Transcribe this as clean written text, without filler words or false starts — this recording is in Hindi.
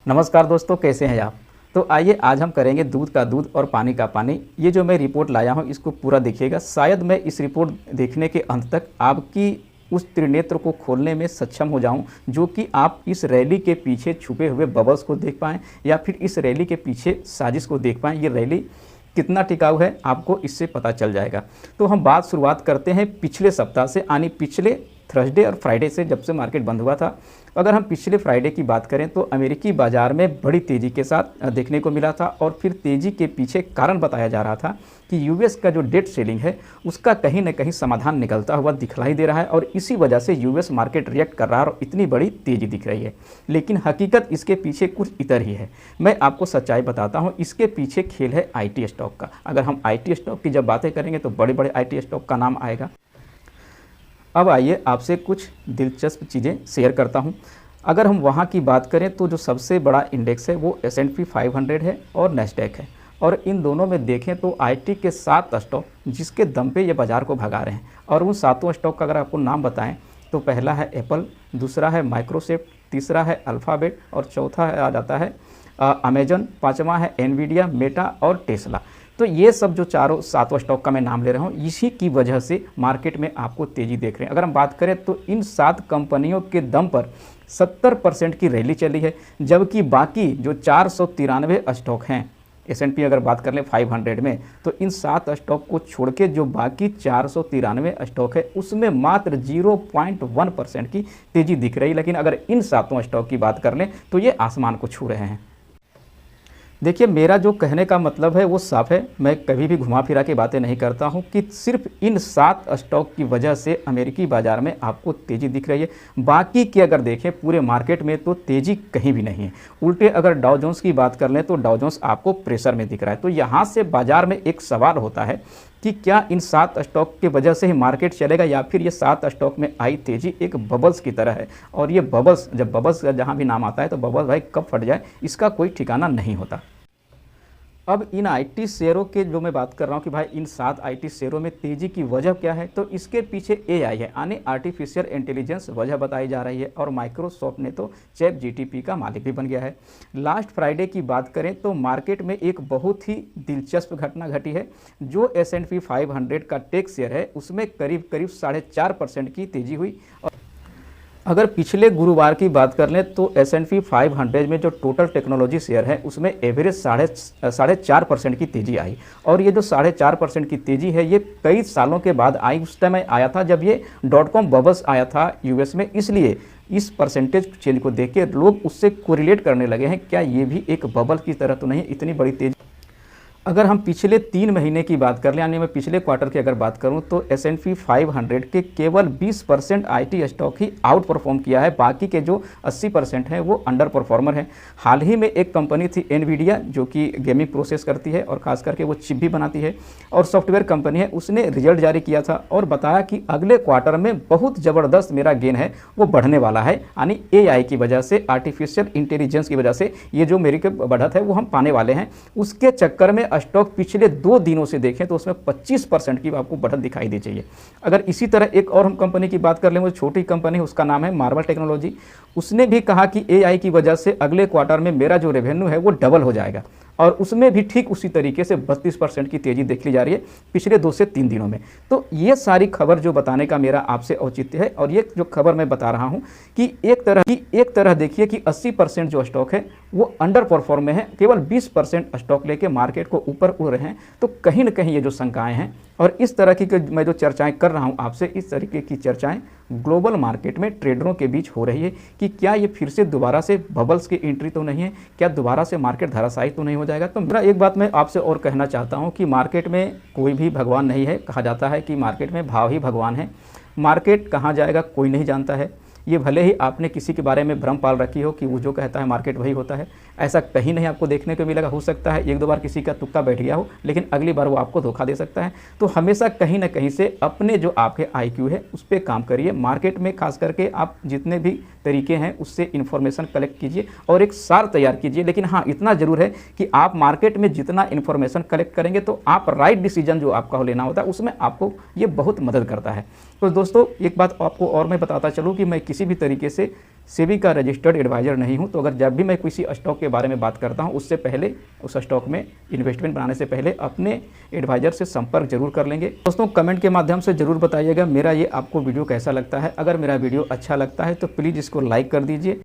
नमस्कार दोस्तों, कैसे हैं आप। तो आइए आज हम करेंगे दूध का दूध और पानी का पानी। ये जो मैं रिपोर्ट लाया हूँ इसको पूरा देखिएगा। शायद मैं इस रिपोर्ट देखने के अंत तक आपकी उस त्रिनेत्र को खोलने में सक्षम हो जाऊं जो कि आप इस रैली के पीछे छुपे हुए बबल्स को देख पाएँ या फिर इस रैली के पीछे साजिश को देख पाएँ। ये रैली कितना टिकाऊ है आपको इससे पता चल जाएगा। तो हम बात शुरुआत करते हैं पिछले सप्ताह से, यानी पिछले थर्सडे और फ्राइडे से, जब से मार्केट बंद हुआ था। अगर हम पिछले फ्राइडे की बात करें तो अमेरिकी बाज़ार में बड़ी तेज़ी के साथ देखने को मिला था और फिर तेज़ी के पीछे कारण बताया जा रहा था कि यूएस का जो डेट सेलिंग है उसका कहीं न कहीं समाधान निकलता हुआ दिखलाई दे रहा है और इसी वजह से यूएस मार्केट रिएक्ट कर रहा है और इतनी बड़ी तेज़ी दिख रही है। लेकिन हकीकत इसके पीछे कुछ इतर ही है। मैं आपको सच्चाई बताता हूँ। इसके पीछे खेल है आईटी स्टॉक का। अगर हम आईटी स्टॉक की जब बातें करेंगे तो बड़े बड़े आईटी स्टॉक का नाम आएगा। अब आइए आपसे कुछ दिलचस्प चीज़ें शेयर करता हूं। अगर हम वहां की बात करें तो जो सबसे बड़ा इंडेक्स है वो S&P 500 है और नैस्डैक है। और इन दोनों में देखें तो आईटी के 7 स्टॉक जिसके दम पे ये बाज़ार को भगा रहे हैं। और उन 7 स्टॉक का अगर आपको नाम बताएं तो पहला है एप्पल, दूसरा है माइक्रोसॉफ्ट, तीसरा है अल्फ़ाबेट और चौथा आ जाता है अमेजन, पाँचवा है एनवीडिया, मेटा और टेस्ला। तो ये सब जो चारों 7 स्टॉक का मैं नाम ले रहा हूँ, इसी की वजह से मार्केट में आपको तेज़ी देख रहे हैं। अगर हम बात करें तो इन 7 कंपनियों के दम पर 70% की रैली चली है, जबकि बाकी जो 493 स्टॉक हैं S&P अगर बात कर लें 500 में, तो इन 7 स्टॉक को छोड़ के जो बाकी 493 स्टॉक है उसमें मात्र 0.1% की तेज़ी दिख रही है। लेकिन अगर इन 7 स्टॉक की बात कर लें तो ये आसमान को छू रहे हैं। देखिए, मेरा जो कहने का मतलब है वो साफ है। मैं कभी भी घुमा फिरा के बातें नहीं करता हूं कि सिर्फ इन 7 स्टॉक की वजह से अमेरिकी बाज़ार में आपको तेज़ी दिख रही है। बाकी की अगर देखें पूरे मार्केट में तो तेज़ी कहीं भी नहीं है। उल्टे अगर डाउ जोन्स की बात कर लें तो डाउ जोन्स आपको प्रेशर में दिख रहा है। तो यहाँ से बाज़ार में एक सवाल होता है कि क्या इन 7 स्टॉक की वजह से ही मार्केट चलेगा या फिर ये 7 स्टॉक में आई तेज़ी एक बबल्स की तरह है। और ये बबल्स, जब बबल्स का जहाँ भी नाम आता है तो बबल्स भाई कब फट जाए इसका कोई ठिकाना नहीं होता। अब इन आईटी शेयरों के जो मैं बात कर रहा हूँ कि भाई इन 7 आईटी शेयरों में तेज़ी की वजह क्या है, तो इसके पीछे एआई है, यानी आर्टिफिशियल इंटेलिजेंस वजह बताई जा रही है। और माइक्रोसॉफ्ट ने तो चैट जीटीपी का मालिक भी बन गया है। लास्ट फ्राइडे की बात करें तो मार्केट में एक बहुत ही दिलचस्प घटना घटी है। जो S&P 500 का टेक शेयर है उसमें करीब करीब 4.5% की तेज़ी हुई। अगर पिछले गुरुवार की बात कर लें तो S&P 500 में जो टोटल टेक्नोलॉजी शेयर है उसमें एवरेज 4.5% की तेज़ी आई। और ये जो 4.5% की तेज़ी है ये कई सालों के बाद आई। उस टाइम आया था जब ये .com बबल्स आया था यूएस में, इसलिए इस परसेंटेज चेंज को देख के लोग उससे कोरिलेट करने लगे हैं, क्या ये भी एक बबल की तरह तो नहीं, इतनी बड़ी तेज़ी। अगर हम पिछले 3 महीने की बात कर लें, यानी मैं पिछले क्वार्टर की अगर बात करूं तो S&P 500 के केवल 20% IT stock he out perform किया है। बाकी के जो 80% हैं वो अंडर परफॉर्मर हैं। हाल ही में एक कंपनी थी एनवीडिया जो कि गेमिंग प्रोसेस करती है और खास करके वो चिप भी बनाती है और सॉफ्टवेयर कंपनी है, उसने रिजल्ट जारी किया था और बताया कि अगले क्वार्टर में बहुत ज़बरदस्त मेरा गेन है वो बढ़ने वाला है। यानी AI की वजह से, आर्टिफिशियल इंटेलिजेंस की वजह से ये जो मेरी बढ़त है वो हम पाने वाले हैं। उसके चक्कर में स्टॉक पिछले 2 दिनों से देखें तो उसमें 25% की आपको बढ़त दिखाई दी चाहिए। अगर इसी तरह एक और हम कंपनी की बात कर लें, वो छोटी कंपनी है, उसका नाम है मार्वल टेक्नोलॉजी। उसने भी कहा कि AI की वजह से अगले क्वार्टर में मेरा जो रेवेन्यू है वो डबल हो जाएगा और उसमें भी ठीक उसी तरीके से 32% की तेज़ी देख ली जा रही है पिछले 2 से 3 दिनों में। तो ये सारी खबर जो बताने का मेरा आपसे औचित्य है और ये जो खबर मैं बता रहा हूँ कि एक तरह देखिए कि 80% जो स्टॉक है वो अंडर परफॉर्म में है, केवल 20% स्टॉक लेके मार्केट को ऊपर उड़ रहे हैं। तो कहीं ना कहीं ये जो शंकाएं हैं और इस तरह की मैं जो चर्चाएं कर रहा हूं आपसे, इस तरीके की चर्चाएं ग्लोबल मार्केट में ट्रेडरों के बीच हो रही है कि क्या ये फिर से दोबारा से बबल्स की एंट्री तो नहीं है, क्या दोबारा से मार्केट धराशायी तो नहीं हो जाएगा। तो मेरा एक बात मैं आपसे और कहना चाहता हूँ कि मार्केट में कोई भी भगवान नहीं है। कहा जाता है कि मार्केट में भाव ही भगवान है। मार्केट कहाँ जाएगा कोई नहीं जानता है। ये भले ही आपने किसी के बारे में भ्रम पाल रखी हो कि वो जो कहता है मार्केट वही होता है, ऐसा कहीं नहीं आपको देखने को मिलेगा। हो सकता है 1-2 बार किसी का तुक्का बैठ गया हो, लेकिन अगली बार वो आपको धोखा दे सकता है। तो हमेशा कहीं ना कहीं से अपने जो आपके IQ है उस पर काम करिए। मार्केट में खास करके आप जितने भी तरीके हैं उससे इन्फॉर्मेशन कलेक्ट कीजिए और एक सार तैयार कीजिए। लेकिन हाँ, इतना ज़रूर है कि आप मार्केट में जितना इन्फॉर्मेशन कलेक्ट करेंगे तो आप राइट डिसीजन जो आपका लेना होता है उसमें आपको ये बहुत मदद करता है। तो दोस्तों, एक बात आपको और मैं बताता चलूँ कि मैं किसी भी तरीके से सेबी का रजिस्टर्ड एडवाइज़र नहीं हूं। तो अगर जब भी मैं किसी स्टॉक के बारे में बात करता हूं, उससे पहले उस स्टॉक में इन्वेस्टमेंट बनाने से पहले अपने एडवाइज़र से संपर्क जरूर कर लेंगे। दोस्तों कमेंट के माध्यम से ज़रूर बताइएगा मेरा ये आपको वीडियो कैसा लगता है। अगर मेरा वीडियो अच्छा लगता है तो प्लीज़ इसको लाइक कर दीजिए।